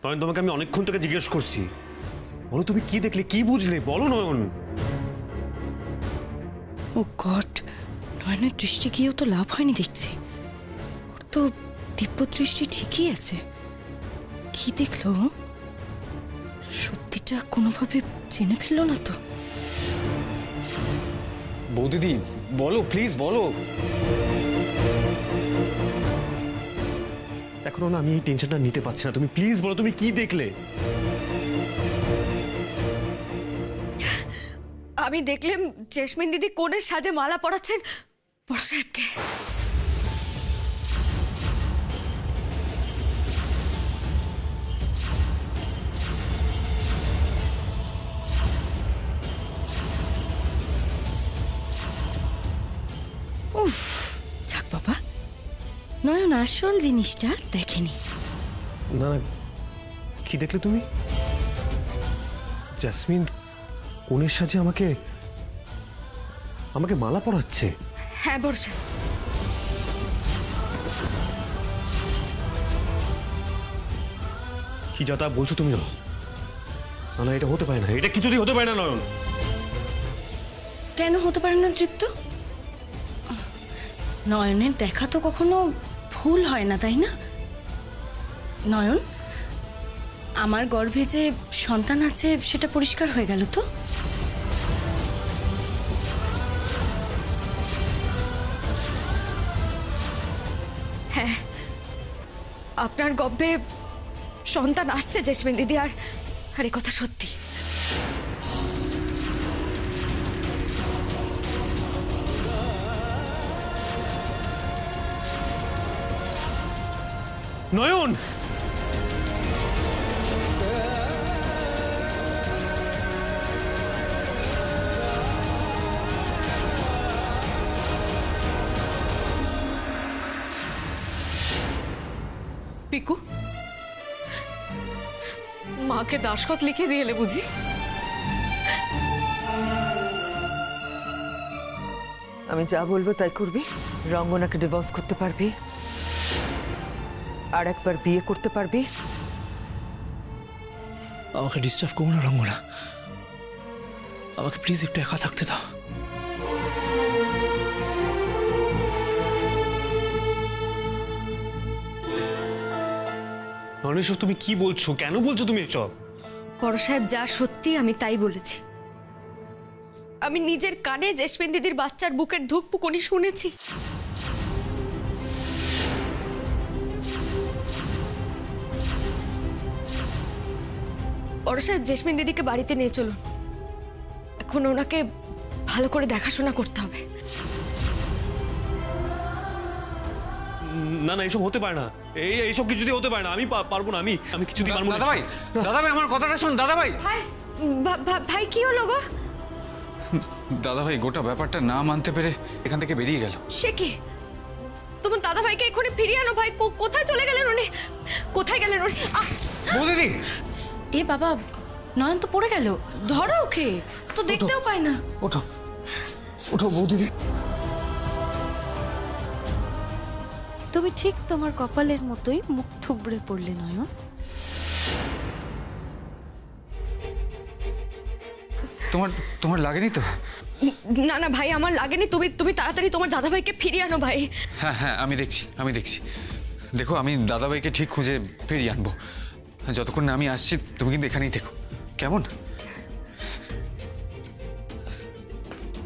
নয়ন, তোমাকে আমি অনেকক্ষণ থেকে জিজ্ঞেস করছি, বলো তুমি কি দেখলে, কি বুঝলে, বলো নয়ন। ও গড, নয়নের দৃষ্টি গিয়েও তো লাভ হয়নি দেখছি। ওর তো দিব্য দৃষ্টি ঠিকই আছে। কি দেখলো? সত্যিটা কোনোভাবে জেনে ফেললো না তো? বৌদিদি বলো, প্লিজ বলো। এখনো না আমি এই টেনশনটা নিতে পারছি না, তুমি প্লিজ বলো তুমি কি দেখলে। আমি দেখলাম জেসমিন দিদি কোণের সাজে মালা পরাচ্ছেন বড় সাহেবকে। উফ, যাক বাবা, নয়ন আসল জিনিসটা দেখেনি। না না, কি দেখলে তুমি? জেসমিন কোণের সাজে আমাকে আমাকে মালা পরাচ্ছে? হ্যাঁ বড় সাহেব। কি যা তা বলছো তুমি? না না, এটা হতে পারে না, এটা কিছুতেই হতে পারে না নয়ন। কেন হতে পারে না তৃপ্ত? নয়নের দেখা তো কখনো ভুল হয় না, তাই না? নয়ন, আমার গর্ভে যে সন্তান আছে সেটা পরিষ্কার হয়ে গেল তো? হ্যাঁ, আপনার গর্ভে সন্তান আসছে জেসমিন দিদি, আর এই কথা সত্যি। নয়ন, পিকু, মাকে দাসখত লিখে দিয়ে এলে বুঝি? আমি যা বলবো তাই করবি। রঙ্গনাকে ডিভোর্স করতে পারবি, আর একবার বিয়ে করতে পারবি। আমাকে ডিস্টার্ব করো না রঙ্গনা, আমাকে প্লিজ একটু একা থাকতে দাও। নয়ন এসব তুমি কি বলছো? কেন বলছো তুমি এসব? বড় সাহেব, যা সত্যি আমি তাই বলেছি। আমি নিজের কানে জেসমিন দিদির বাচ্চার বুকের ধুকপুকুনি শুনেছি। বড় সাহেব, জেসমিন দিদিকে বাড়িতে নিয়ে চলুন, এখন ওনাকে ভালো করে দেখাশোনা করতে হবে। না না, এসব হতে পারে না, এইসব কিছুতেই হতে পারে না। আমি পারবো না, আমি কিছুতেই পারবো না। দাদা ভাই, দাদা ভাই আমার কথাটা শোন। দাদা ভাই, ভাই, ভাই কি হলো গো? দাদা ভাই গোটা ব্যাপারটা না মানতে পেরে এখান থেকে বেরিয়ে গেল। সে কি? তোমার দাদা ভাইকে এক্ষুনি ফিরিয়ে আনো। ভাই কোথায় চলে গেলেন উনি? কোথায় গেলেন উনি? বৌদিদি, এ বাবা, নয়ন তো পড়ে গেল, ধরো ওকে, তো দেখতেও পায় না। ওঠো ওঠো বৌদিদি। তুমি ঠিক তোমার কপালের মতোই মুখ থুবড়ে পড়লে নয়ন। তোমার লাগেনি তো? না না ভাই, আমার লাগেনি। তুমি তাড়াতাড়ি তোমার দাদা ভাইকে ফিরিয়ে আনো ভাই। হ্যাঁ হ্যাঁ, আমি দেখছি। দেখো, আমি দাদা ভাইকে ঠিক খুঁজে ফিরিয়ে আনবো। যতক্ষণ না আমি আসছি তুমি কিন্তু এখানেই থেকো, কেমন?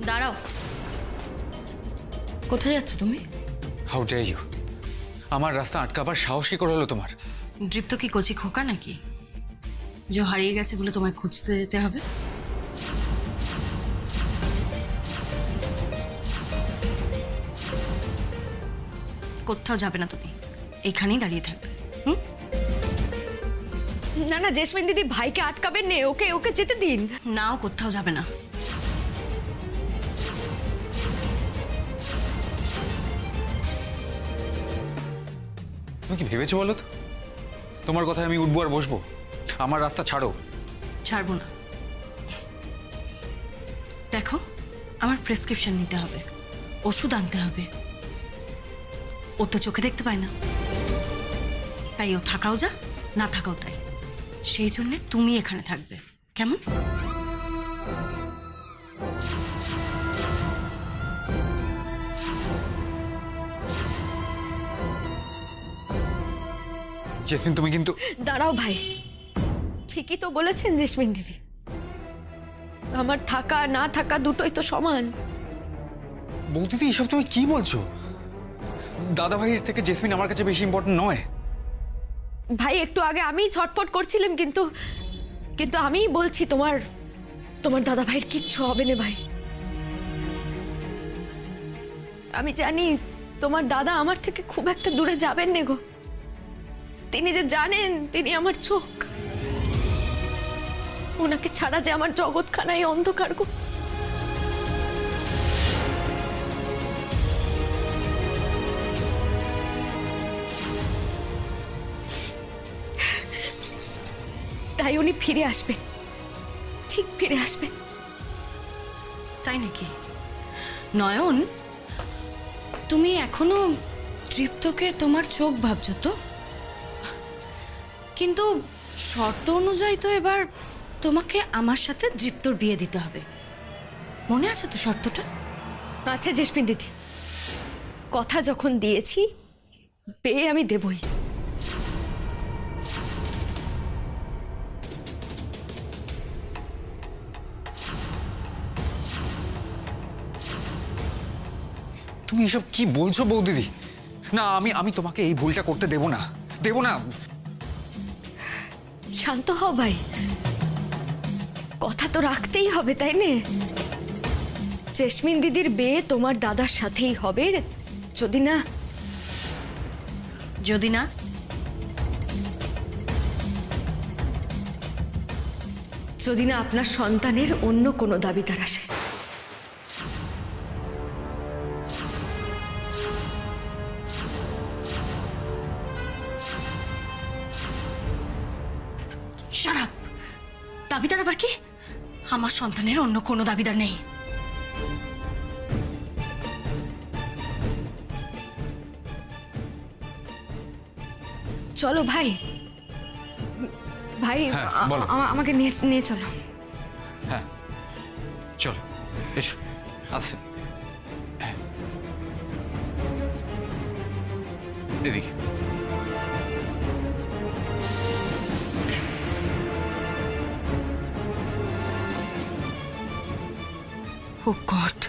দাঁড়াও, কোথায় যাচ্ছ তুমি? How dare you! আমার রাস্তা আটকাবার সাহস কি করে হলো তোমার? দৃপ্ত কি কচি খোকা নাকি যে হারিয়ে গেছে বলে তোমায় খুঁজতে যেতে হবে? কোথাও যাবে না তুমি, এইখানেই দাঁড়িয়ে থাকবে। না না, জেসমিন দিদি ভাইকে আটকাবেন না, ওকে যেতে দিন। নাও, কোথাও যাবে না। তুমি কি ভেবেছো বলো তো? তোমার কথায় আমি উঠবো আর বসবো? আমার রাস্তা ছাড়ো। ছাড়বো না। দেখো, আমার প্রেসক্রিপশন নিতে হবে, ওষুধ আনতে হবে। ও তো চোখে দেখতে পায় না, তাই ও থাকাও যা, না থাকাও তাই। সেই জন্য তুমি এখানে থাকবে, কেমন? জেসমিন তুমি কিন্তু দাঁড়াও ভাই, ঠিকই তো বলেছেন জেসমিন দিদি, আমার থাকা না থাকা দুটোই তো সমান। বৌদিদি এসব তুমি কি বলছো? দাদা ভাইয়ের থেকে জেসমিন আমার কাছে বেশি ইম্পর্টেন্ট নয়। ভাই একটু আগে আমি ছটফট করছিলাম, কিন্তু কিন্তু আমিই বলছি তোমার তোমার দাদা ভাইয়ের কিচ্ছু হবে না ভাই। আমি জানি তোমার দাদা আমার থেকে খুব একটা দূরে যাবেন না গো। তিনি যে জানেন তিনি আমার চোখ, ওনাকে ছাড়া যে আমার জগৎখানাই অন্ধকার গো। তাই উনি ফিরে আসবেন, ঠিক ফিরে আসবেন। তাই নাকি? নয়ন, তুমি এখনো তৃপ্তকে তোমার চোখ ভাবছো তো? কিন্তু শর্ত অনুযায়ী তো এবার তোমাকে আমার সাথে তৃপ্তর বিয়ে দিতে হবে, মনে আছে তো শর্তটা? আচ্ছা জেসমিন দিদি, কথা যখন দিয়েছি পেয়ে আমি দেবই। তুমি এসব কি বলছো বৌদিদি? না, আমি আমি তোমাকে এই ভুলটা করতে দেব না, দেব না। শান্ত হও ভাই, কথা তো রাখতেই হবে তাই না? জেসমিন দিদির বিয়ে তোমার দাদার সাথেই হবে, যদি না যদি না যদি না আপনার সন্তানের অন্য কোনো দাবিদার আসে। Shut up! দাবিদার আবার কি? আমার সন্তানের অন্য কোনো দাবিদার নেই। চলো ভাই, ভাই হ্যাঁ, বলো। আমাকে নিয়ে নিয়ে চলো। হ্যাঁ চলো, এসো, আসছে। হ্যাঁ, এদিকে এসো। ও গড!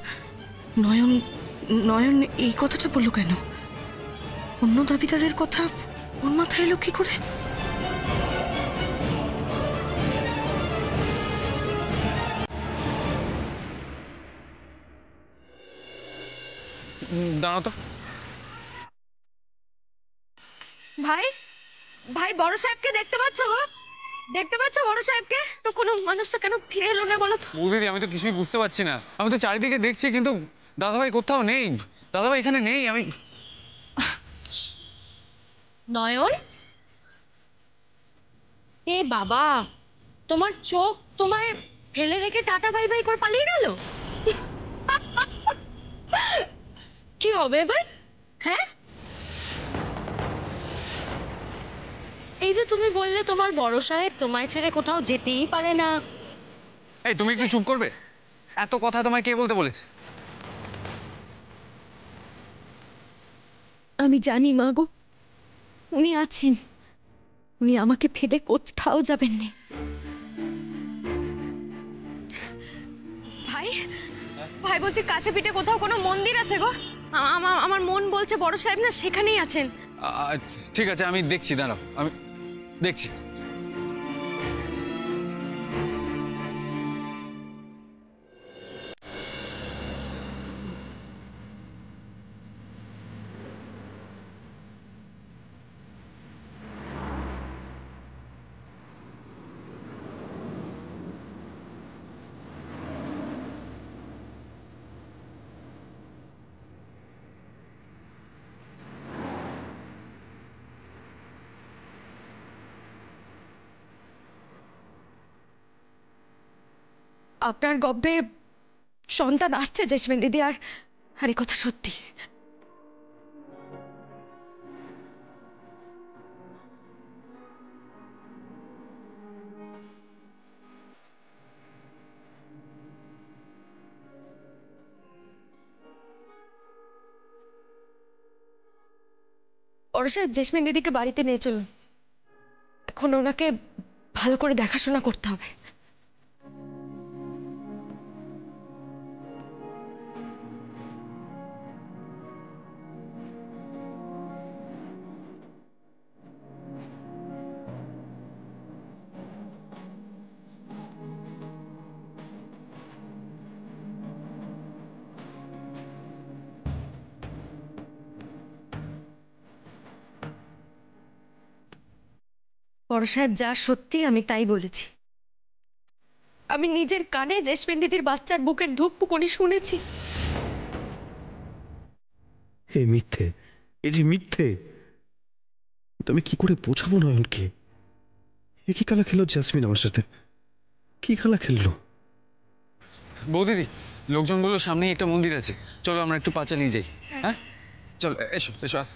নয়ন, নয়ন এই কথাটা বললো কেন? অন্য দাবিদারের কথা ওর মাথায় এলো কি করে? দাঁড়াও তো। ভাই, ভাই বড় সাহেবকে দেখতে পাচ্ছ গো? দেখতে পাচ্ছ বড় সাহেবকে? তো কোনো মানুষটা কেন ফিরে এলো না বলো তো? বৌদিদি আমি তো কিছুই বুঝতে পারছি না, আমি তো চারিদিকে দেখছি কিন্তু দাদাভাই কোথাও নেই। দাদাভাই এখানে নেই। আমি নয়ন, এ বাবা, তোমার চোখ তোমায় ফেলে রেখে টাটা বাই বাই করে পালিয়ে গেল। কি হবে এবার? হ্যাঁ, এই যে তুমি বললে তোমার বড় সাহেব তোমায় ছেড়ে কোথাও যেতেই পারে না। এই তুমি একটু চুপ করবে? এত কথা তোমায় কে বলতে বলেছে? আমি জানি মা গো, উনি আছেন, উনি আমাকে ফেলে কোথাও যাবেন না। ভাই, ভাই বলছে কাছে পিঠে কোথাও কোনো মন্দির আছে গো? আমার মন বলছে বড় সাহেব না সেখানেই আছেন। ঠিক আছে, আমি দেখছি, দাঁড়াও, আমি দেখছি। আপনার গর্ভে সন্তান আসছে জেসমিন দিদি, আর আর এই কথা সত্যি। বড় সাহেব জেসমিন দিদিকে বাড়িতে নিয়ে চলুন, এখন ওনাকে ভালো করে দেখাশোনা করতে হবে। বড় সাহেব যা সত্যি আমি তাই বলেছি। আমি নিজের কানে জেসমিন দিদির বাচ্চার বুকের ধুকপুকুনি শুনেছি। এ মিথ্যে, এ যে মিথ্যে। আমি কি করে বোঝাবো নয়নকে? এ কি খেলা খেলো জেসমিন আমার সাথে? কি খেলা খেললো? বৌদিদি, লোকজনগুলোর সামনেই একটা মন্দির আছে, চলো আমরা একটু পা চালিয়ে যাই। হ্যাঁ চলো, এসো এসো, আস।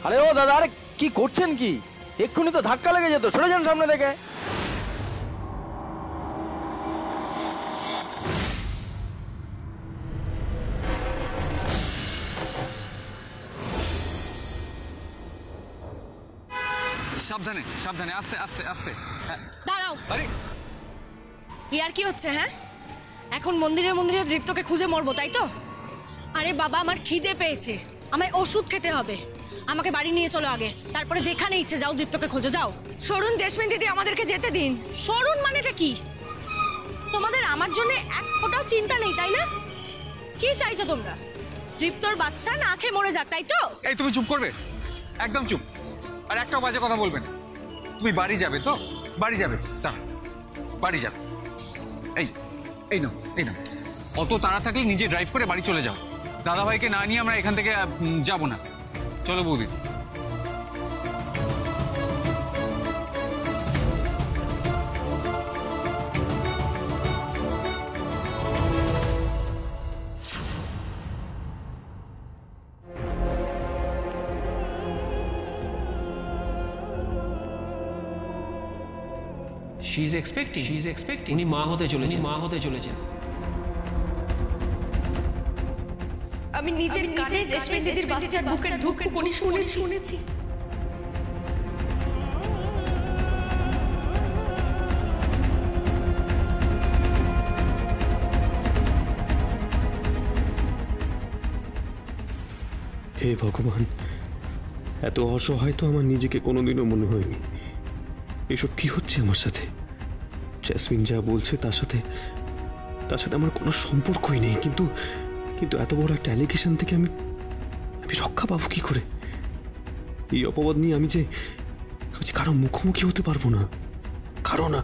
আরে ও দাদা, আরে কি করছেন কি? এক্ষুনি তো ধাক্কা লেগে যেত, সরে যান সামনে থেকে। সাবধানে সাবধানে, আস্তে আস্তে আস্তে। দাঁড়াও, আরে ইয়ার কি হচ্ছে? হ্যাঁ, এখন মন্দিরে মন্দিরে দৃপ্তকে খুঁজে মরবো তাই তো? আরে বাবা, আমার খিদে পেয়েছে, আমায় ওষুধ খেতে হবে। আমাকে বাড়ি নিয়ে চলো আগে, তারপরে যেখানে ইচ্ছে যাও দীপ্তকে খোঁজো, যাও। সরুন জেসমিন দিদি, আমাদেরকে যেতে দিন। সরুন মানেটা কি? তোমাদের আমার জন্য এক ফোঁটাও চিন্তা নেই তাই না? কি চাইছো তোমরা? দীপ্তর বাচ্চা না খেয়ে মরে যাক তাই তো? এই তুমি চুপ করবে, একদম চুপ। আর একটাও বাজে কথা বলবে না। তুমি বাড়ি যাবে তো? বাড়ি যাবে, তা বাড়ি যাবে। এই এই নাও, এই নাও। অত তাড়া থাকলে নিজে ড্রাইভ করে বাড়ি চলে যাও। দাদাভাইকে না নিয়ে আমরা এখান থেকে যাব না। চলো বৌদি। শি ইজ এক্সপেক্টিং উনি মা হতে চলেছেন। আমি নিজের কানে জেসমিন দিদির বাচ্চার বুকের ধুকপুকুনি শুনেছি। হে ভগবান, এত অসহায় তো আমার নিজেকে কোনোদিনও মনে হয়নি। এসব কি হচ্ছে আমার সাথে? জেসমিন যা বলছে তার সাথে আমার কোনো সম্পর্কই নেই, কিন্তু এত বড় একটা অ্যালিগেশন থেকে আমি রক্ষা পাবো কি করে? এই অপবাদ নিয়ে আমি যে কারো মুখোমুখি হতে পারবো না, কারো না।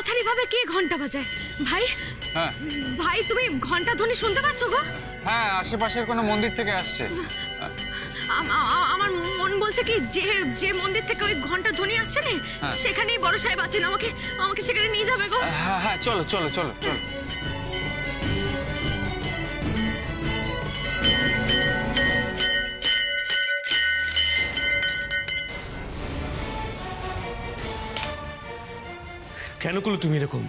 মাথারি ভাবে কে ঘন্টা বাজায়? ভাই, হ্যাঁ ভাই তুমি ঘন্টা ধ্বনি শুনতে পাচ্ছ গো? হ্যাঁ, আশেপাশের কোনো মন্দির থেকে আসছে। আমার মন বলছে কি যে যে মন্দির থেকে ওই ঘন্টা ধ্বনি আসছে না, সেখানেই বড় সাহেব আছেন। আমাকে আমাকে সেখানে নিয়ে যাবে গো। হ্যাঁ হ্যাঁ, চলো চলো চলো চলো। কেন করলে তুমি এরকম?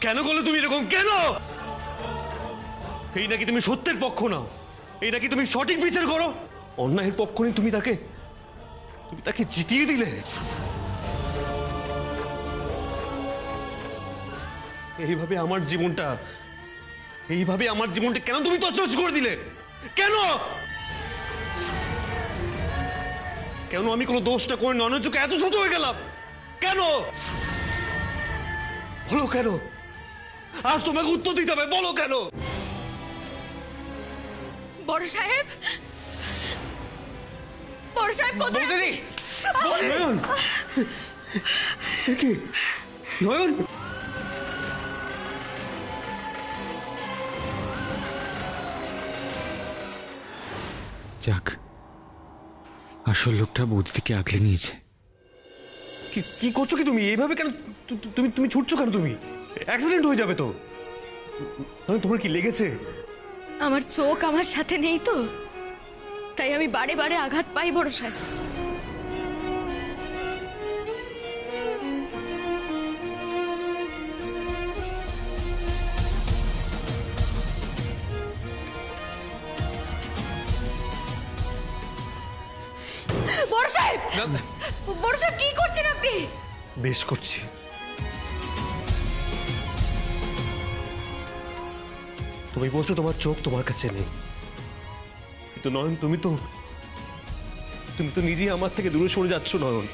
কেন করলে তুমি এরকম? কেন? এই নাকি তুমি সত্যের পক্ষ নাও? এই নাকি তুমি সঠিক বিচার করো? অন্যায়ের পক্ষ নেই, তুমি তাকে জিতিয়ে দিলে। এইভাবে আমার জীবনটা কেন তুমি তছনছ করে দিলে? কেন? কেন আমি কোনো দোষটা করে নয়নের চোখে এত ছোট হয়ে গেলাম? কেন? বলো কেন? আজ তোমাকে উত্তর দিতে হবে, বলো কেন? বড় সাহেব, বড় সাহেব কোথায়? দিদি, নয়ন, কি নয়ন? যাক, আসল লোকটা বৌদিকে আগলে নিয়েছে। কি করছো কি তুমি? এইভাবে কেন? তুমি ছুটছো কেন? তুমি অ্যাক্সিডেন্ট হয়ে যাবে তো। তোমার কি লেগেছে? আমার চোখ আমার সাথে নেই তো, তাই আমি বারে বারে আঘাত পাই বড় সাহেব। বড় সাহেব, বড় সাহেব কি করছেন আপনি? বেশ করছি। তুমি বলছো তোমার চোখ তোমার কাছে নেই, কিন্তু নয়ন তুমি তো নিজেই আমার থেকে দূরে সরে যাচ্ছ নয়ন।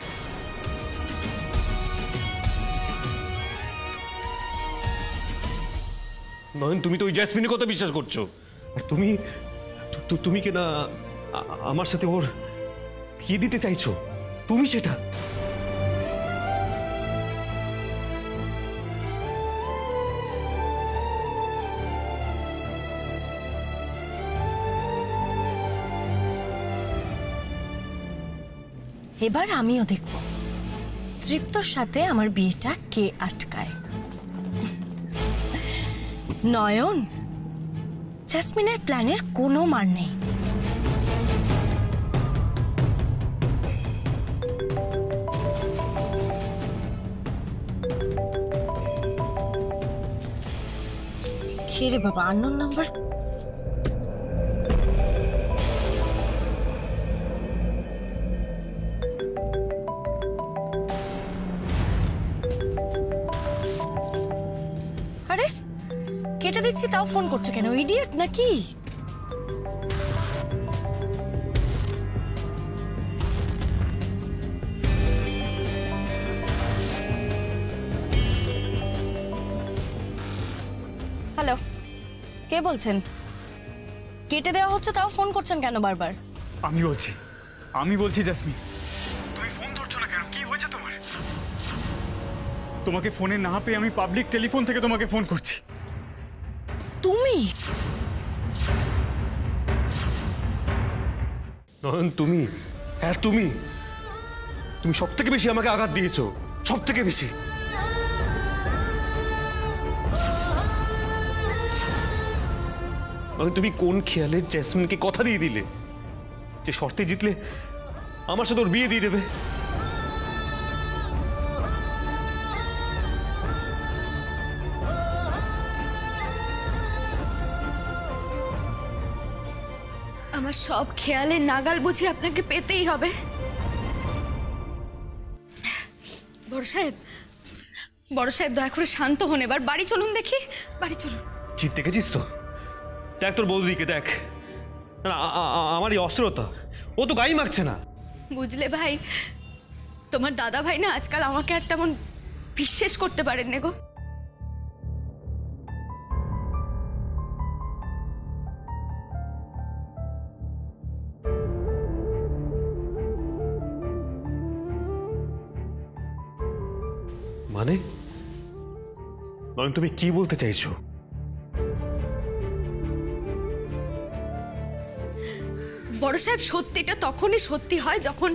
নয়ন, তুমি তো ওই জ্যাসমিনের কথা বিশ্বাস করছো, আর তুমি কি না আমার সাথে ওর বিয়ে দিতে চাইছো? তুমি সেটা এবার আমিও দেখব তৃপ্তর সাথে আমার বিয়েটা কে আটকায়। নয়ন, জাসমিনের প্ল্যানের কোনো মার নেই। কে রে বাবা, আননোন নাম্বার। আরে কেটে দিচ্ছি তাও ফোন করছে কেন? ইডিয়েট নাকি? হ্যালো, কে বলছেন? কেটে দেওয়া হচ্ছে তাও ফোন করছেন কেন বারবার? আমি বলছি জাসমিন, তুমি ফোন ধরছো না কেন? কি হয়েছে তোমার? তোমাকে ফোনে না পেয়ে আমি পাবলিক টেলিফোন থেকে তোমাকে ফোন করছি। তুমি? নয়ন, হ্যাঁ তুমি সব থেকে বেশি আমাকে আঘাত দিয়েছো, সব থেকে বেশি। নয়ন, তুমি কোন খেয়ালে জ্যাসমিনকে কথা দিয়ে দিলে যে শর্তে জিতলে আমার সাথে ওর বিয়ে দিয়ে দেবে? আমার সব খেয়ালে নাগাল বুঝি আপনাকে পেতেই হবে। বড় সাহেব, দয়া করে শান্ত হন, এবার বাড়ি চলুন দেখি, বাড়ি চলুন। জিত দেখেছিস তো? দেখ তোর বৌদিকে, দেখ আমার এই অস্ত্রতা, ও তো গায়ে মাখছে না। বুঝলে ভাই, তোমার দাদা ভাই না আজকাল আমাকে আর তেমন বিশ্বাস করতে পারেন না গো। মানে নয়ন, তুমি কি বলতে চাইছো? বড় সাহেব, সত্যিটা তখনই সত্যি হয় যখন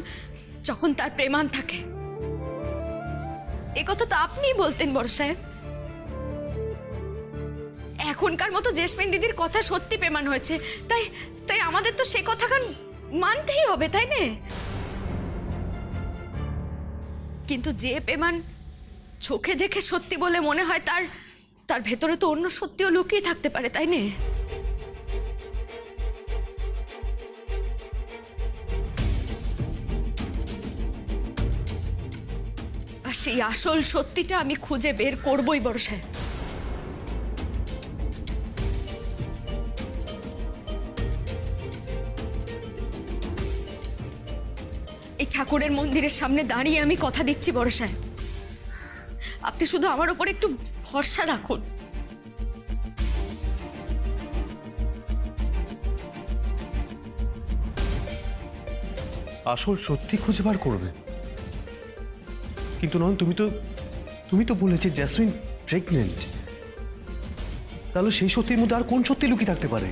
যখন তার প্রেমান থাকে। এ কথা তো আপনিই বলতেন বড় সাহেব। এখনকার মতো জেসমিন দিদির কথা সত্যি প্রেমান হয়েছে, তাই তাই আমাদের তো সে কথাখান মানতেই হবে, তাই না? কিন্তু যে প্রেমান চোখে দেখে সত্যি বলে মনে হয়, তার তার ভেতরে তো অন্য সত্যিও লুকিয়ে থাকতে পারে, তাই না? আর সেই আসল সত্যিটা আমি খুঁজে বের করবই বড় সাহেব। এই ঠাকুরের মন্দিরের সামনে দাঁড়িয়ে আমি কথা দিচ্ছি বড় সাহেব, আপনি শুধু আমার উপর একটু ভরসা রাখুন। আসল সত্যি খুঁজে বার করবে? কিন্তু নয়ন, তুমি তো বলেছে জেসমিন প্রেগনেন্ট। তাহলে সেই সত্যির মধ্যে আর কোন সত্যি লুকিয়ে থাকতে পারে?